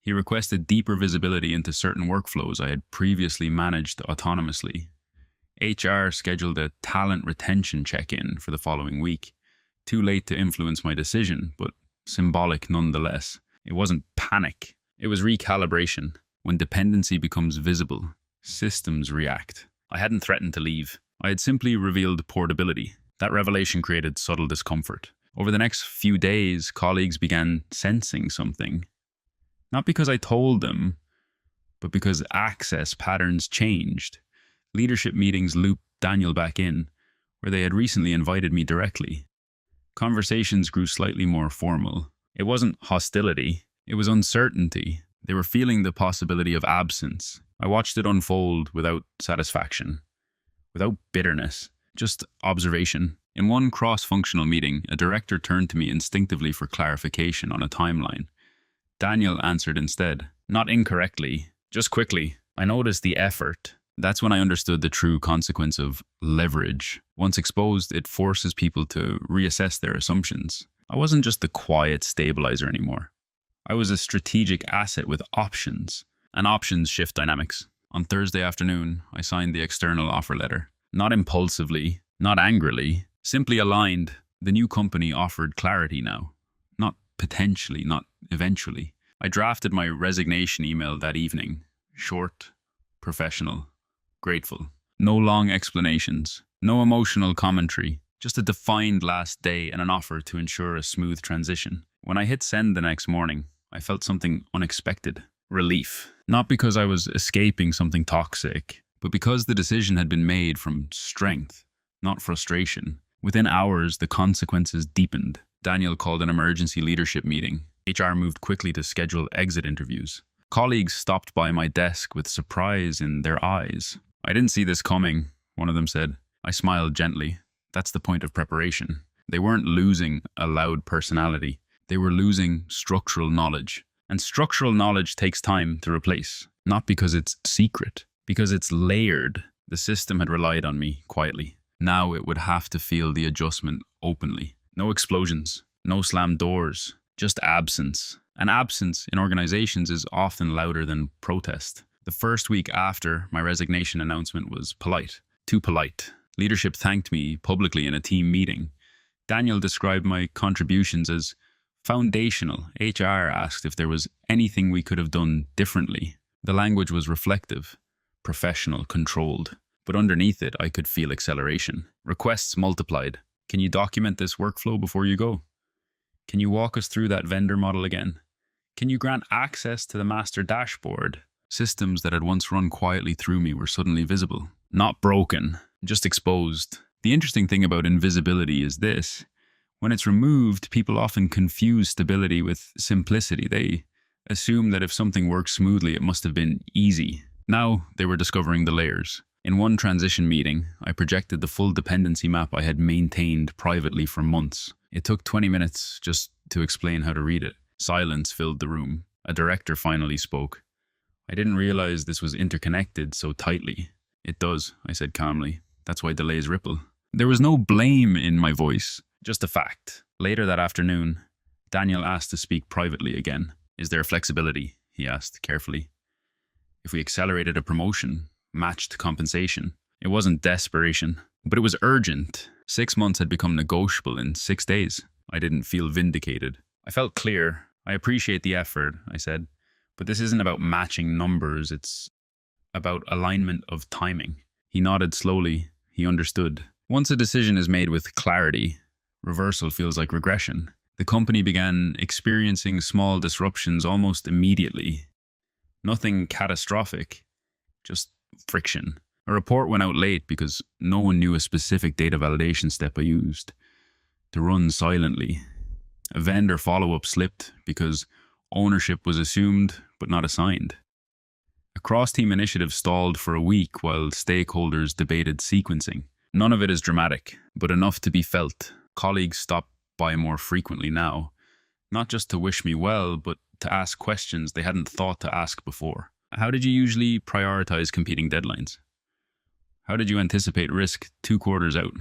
He requested deeper visibility into certain workflows I had previously managed autonomously. HR scheduled a talent retention check-in for the following week. Too late to influence my decision, but symbolic nonetheless. It wasn't panic. It was recalibration. When dependency becomes visible, systems react. I hadn't threatened to leave. I had simply revealed portability. That revelation created subtle discomfort. Over the next few days, colleagues began sensing something. Not because I told them, but because access patterns changed. Leadership meetings looped Daniel back in, where they had recently invited me directly. Conversations grew slightly more formal. It wasn't hostility, it was uncertainty. They were feeling the possibility of absence. I watched it unfold without satisfaction, without bitterness, just observation. In one cross-functional meeting, a director turned to me instinctively for clarification on a timeline. Daniel answered instead, not incorrectly, Just quickly, I noticed the effort. That's when I understood the true consequence of leverage. Once exposed, it forces people to reassess their assumptions. I wasn't just the quiet stabilizer anymore. I was a strategic asset with options, and options shift dynamics. On Thursday afternoon, I signed the external offer letter. Not impulsively, not angrily, simply aligned. The new company offered clarity now. Not potentially, not eventually. I drafted my resignation email that evening. Short, professional, grateful. No long explanations, no emotional commentary, just a defined last day and an offer to ensure a smooth transition. When I hit send the next morning, I felt something unexpected. Relief. Not because I was escaping something toxic, but because the decision had been made from strength, not frustration. Within hours, the consequences deepened. Daniel called an emergency leadership meeting. HR moved quickly to schedule exit interviews. Colleagues stopped by my desk with surprise in their eyes. "I didn't see this coming," one of them said. I smiled gently. That's the point of preparation. They weren't losing a loud personality. They were losing structural knowledge. And structural knowledge takes time to replace. Not because it's secret, because it's layered. The system had relied on me quietly. Now it would have to feel the adjustment openly. No explosions, no slammed doors, just absence. And absence in organizations is often louder than protest. The first week after my resignation announcement was polite. Too polite. Leadership thanked me publicly in a team meeting. Daniel described my contributions as foundational. HR asked if there was anything we could have done differently. The language was reflective, professional, controlled. But underneath it, I could feel acceleration. Requests multiplied. "Can you document this workflow before you go? Can you walk us through that vendor model again? Can you grant access to the master dashboard?" Systems that had once run quietly through me were suddenly visible. Not broken, just exposed. The interesting thing about invisibility is this. When it's removed, people often confuse stability with simplicity. They assume that if something works smoothly, it must have been easy. Now they were discovering the layers. In one transition meeting, I projected the full dependency map I had maintained privately for months. It took 20 minutes just to explain how to read it. Silence filled the room. A director finally spoke. "I didn't realize this was interconnected so tightly." "It does," I said calmly. "That's why delays ripple." There was no blame in my voice, just a fact. Later that afternoon, Daniel asked to speak privately again. "Is there flexibility?" he asked carefully. "If we accelerated a promotion, matched compensation." It wasn't desperation, but it was urgent. 6 months had become negotiable in 6 days. I didn't feel vindicated. I felt clear. "I appreciate the effort," I said, "but this isn't about matching numbers. It's about alignment of timing." He nodded slowly. He understood. Once a decision is made with clarity, reversal feels like regression. The company began experiencing small disruptions almost immediately. Nothing catastrophic, just friction. A report went out late because no one knew a specific data validation step I used to run silently. A vendor follow-up slipped because ownership was assumed but not assigned. A cross-team initiative stalled for a week while stakeholders debated sequencing. None of it is dramatic, but enough to be felt. Colleagues stopped by more frequently now, not just to wish me well, but to ask questions they hadn't thought to ask before. "How did you usually prioritize competing deadlines? How did you anticipate risk 2 quarters out?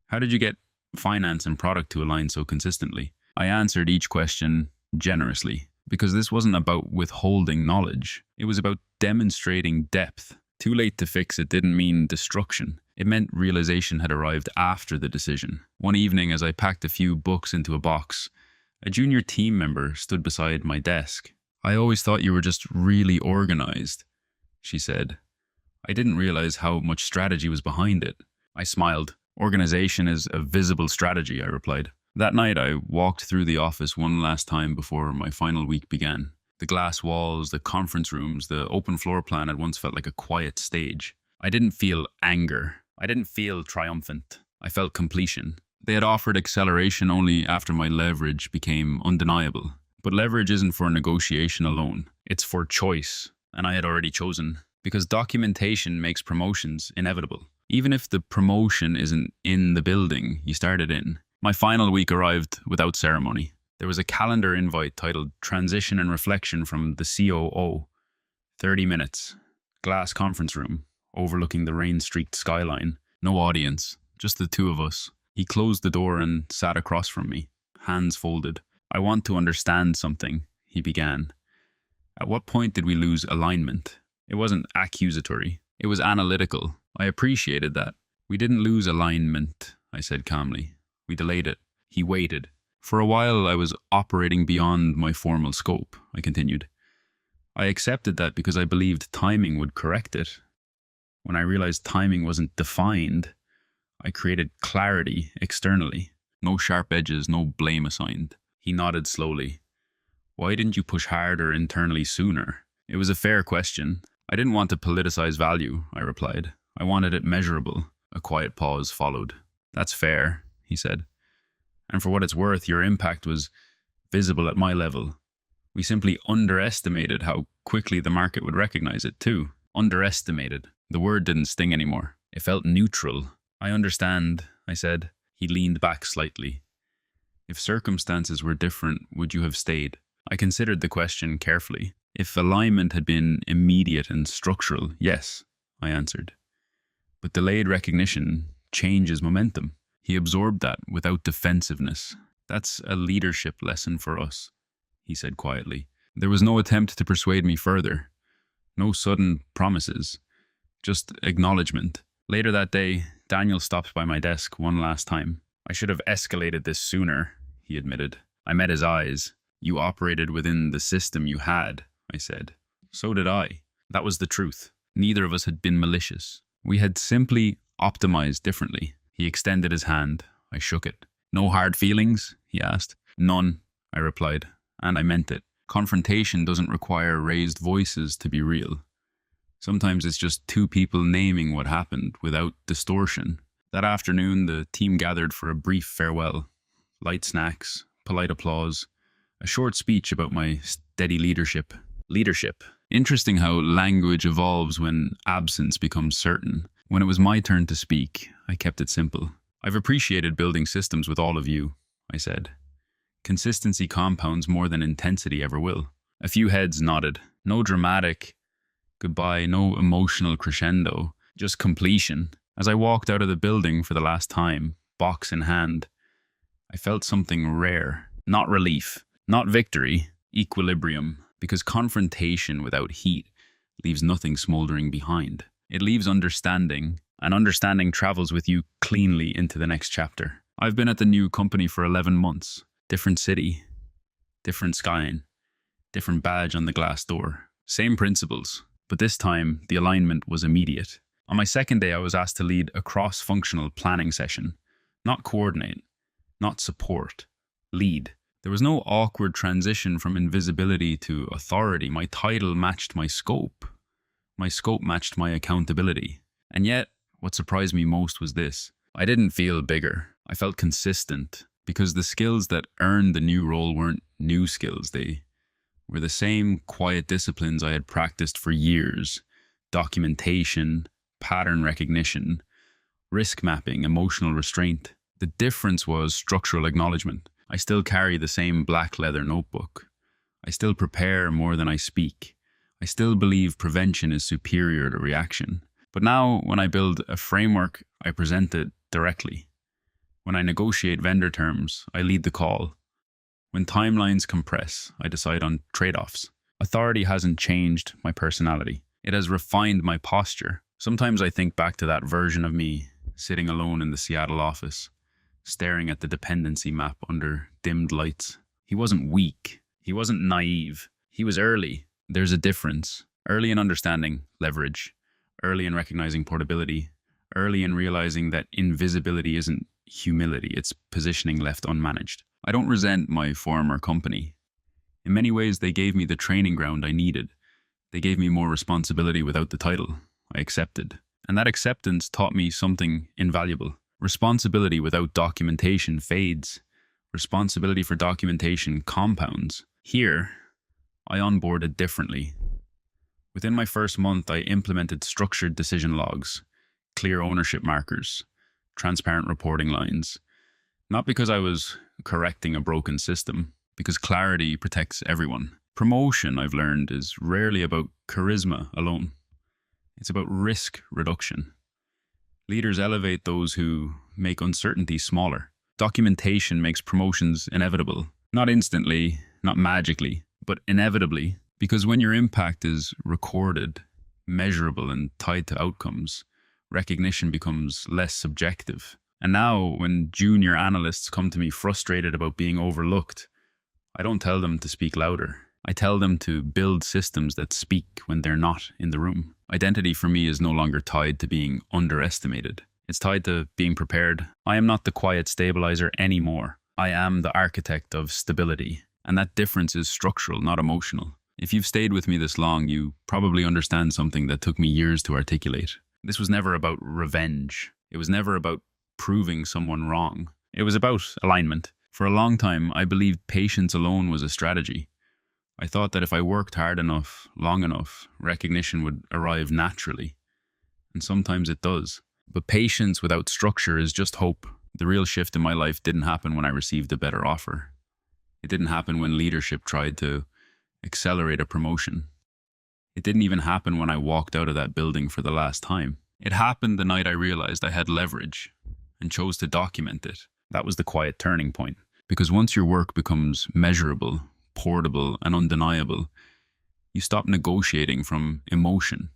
How did you get finance and product to align so consistently?" I answered each question generously, because this wasn't about withholding knowledge. It was about demonstrating depth. Too late to fix it didn't mean destruction. It meant realization had arrived after the decision. One evening, as I packed a few books into a box, a junior team member stood beside my desk. "I always thought you were just really organized," she said. I didn't realize how much strategy was behind it. I smiled. "Organization is a visible strategy," I replied. That night, I walked through the office one last time before my final week began. The glass walls, the conference rooms, the open floor plan had once felt like a quiet stage. I didn't feel anger. I didn't feel triumphant. I felt completion. They had offered acceleration only after my leverage became undeniable. But leverage isn't for negotiation alone. It's for choice. And I had already chosen. Because documentation makes promotions inevitable. Even if the promotion isn't in the building you started in. My final week arrived without ceremony. There was a calendar invite titled Transition and Reflection from the COO. 30 minutes. Glass conference room, overlooking the rain-streaked skyline. No audience, just the two of us. He closed the door and sat across from me, hands folded. I want to understand something, he began. At what point did we lose alignment? It wasn't accusatory. It was analytical. I appreciated that. We didn't lose alignment, I said calmly. We delayed it. He waited. For a while, I was operating beyond my formal scope, I continued. I accepted that because I believed timing would correct it. When I realized timing wasn't defined, I created clarity externally. No sharp edges, no blame assigned. He nodded slowly. Why didn't you push harder internally sooner? It was a fair question. I didn't want to politicize value, I replied. I wanted it measurable. A quiet pause followed. That's fair, he said. And for what it's worth, your impact was visible at my level. We simply underestimated how quickly the market would recognize it too. Underestimated. The word didn't sting anymore. It felt neutral. I understand, I said. He leaned back slightly. If circumstances were different, would you have stayed? I considered the question carefully. If alignment had been immediate and structural, yes, I answered. But delayed recognition changes momentum. He absorbed that without defensiveness. That's a leadership lesson for us, he said quietly. There was no attempt to persuade me further. No sudden promises. Just acknowledgement. Later that day, Daniel stopped by my desk one last time. I should have escalated this sooner, he admitted. I met his eyes. You operated within the system you had, I said. So did I. That was the truth. Neither of us had been malicious. We had simply optimized differently. He extended his hand. I shook it. No hard feelings? He asked. None, I replied. And I meant it. Confrontation doesn't require raised voices to be real. Sometimes it's just two people naming what happened without distortion. That afternoon, the team gathered for a brief farewell. Light snacks, polite applause, a short speech about my steady leadership. Leadership. Interesting how language evolves when absence becomes certain. When it was my turn to speak, I kept it simple. I've appreciated building systems with all of you, I said. Consistency compounds more than intensity ever will. A few heads nodded. No dramatic goodbye, no emotional crescendo, just completion. As I walked out of the building for the last time, box in hand, I felt something rare. Not relief, not victory, equilibrium. Because confrontation without heat leaves nothing smoldering behind. It leaves understanding, and understanding travels with you cleanly into the next chapter. I've been at the new company for 11 months. Different city, different skyline, different badge on the glass door. Same principles, but this time the alignment was immediate. On my second day, I was asked to lead a cross-functional planning session. Not coordinate, not support, lead. There was no awkward transition from invisibility to authority. My title matched my scope. My scope matched my accountability. And yet, what surprised me most was this. I didn't feel bigger. I felt consistent, because the skills that earned the new role weren't new skills. They were the same quiet disciplines I had practiced for years. Documentation, pattern recognition, risk mapping, emotional restraint. The difference was structural acknowledgement. I still carry the same black leather notebook. I still prepare more than I speak. I still believe prevention is superior to reaction. But now, when I build a framework, I present it directly. When I negotiate vendor terms, I lead the call. When timelines compress, I decide on trade-offs. Authority hasn't changed my personality. It has refined my posture. Sometimes I think back to that version of me, sitting alone in the Seattle office, staring at the dependency map under dimmed lights. He wasn't weak. He wasn't naive. He was early. There's a difference. Early in understanding leverage. Early in recognizing portability. Early in realizing that invisibility isn't humility. It's positioning left unmanaged. I don't resent my former company. In many ways, they gave me the training ground I needed. They gave me more responsibility without the title. I accepted. And that acceptance taught me something invaluable. Responsibility without documentation fades. Responsibility for documentation compounds. Here, I onboarded differently. Within my first month, I implemented structured decision logs, clear ownership markers, transparent reporting lines. Not because I was correcting a broken system, because clarity protects everyone. Promotion, I've learned, is rarely about charisma alone. It's about risk reduction. Leaders elevate those who make uncertainty smaller. Documentation makes promotions inevitable. Not instantly, not magically, but inevitably. Because when your impact is recorded, measurable, and tied to outcomes, recognition becomes less subjective. And now, when junior analysts come to me frustrated about being overlooked, I don't tell them to speak louder. I tell them to build systems that speak when they're not in the room. Identity for me is no longer tied to being underestimated. It's tied to being prepared. I am not the quiet stabilizer anymore. I am the architect of stability. And that difference is structural, not emotional. If you've stayed with me this long, you probably understand something that took me years to articulate. This was never about revenge. It was never about proving someone wrong. It was about alignment. For a long time, I believed patience alone was a strategy. I thought that if I worked hard enough, long enough, recognition would arrive naturally. And sometimes it does. But patience without structure is just hope. The real shift in my life didn't happen when I received a better offer. It didn't happen when leadership tried to accelerate a promotion. It didn't even happen when I walked out of that building for the last time. It happened the night I realized I had leverage and chose to document it. That was the quiet turning point. Because once your work becomes measurable, portable, and undeniable, you stop negotiating from emotion.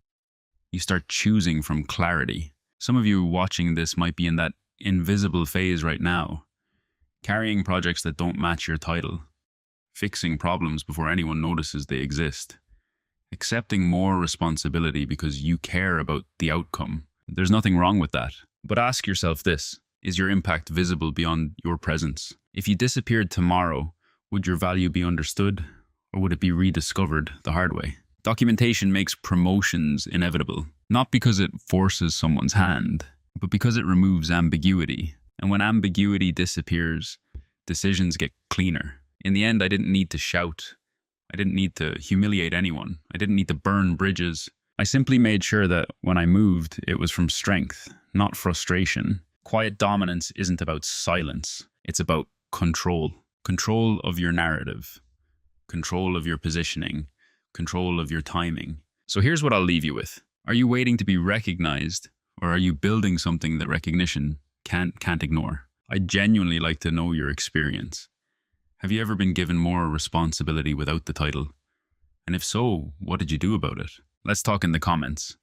You start choosing from clarity. Some of you watching this might be in that invisible phase right now, carrying projects that don't match your title, fixing problems before anyone notices they exist, accepting more responsibility because you care about the outcome. There's nothing wrong with that. But ask yourself this: is your impact visible beyond your presence? If you disappeared tomorrow, would your value be understood, or would it be rediscovered the hard way? Documentation makes promotions inevitable, not because it forces someone's hand, but because it removes ambiguity. And when ambiguity disappears, decisions get cleaner. In the end, I didn't need to shout. I didn't need to humiliate anyone. I didn't need to burn bridges. I simply made sure that when I moved, it was from strength, not frustration. Quiet dominance isn't about silence. It's about control. Control of your narrative, control of your positioning, control of your timing. So here's what I'll leave you with. Are you waiting to be recognized, or are you building something that recognition can't ignore? I'd genuinely like to know your experience. Have you ever been given more responsibility without the title? And if so, what did you do about it? Let's talk in the comments.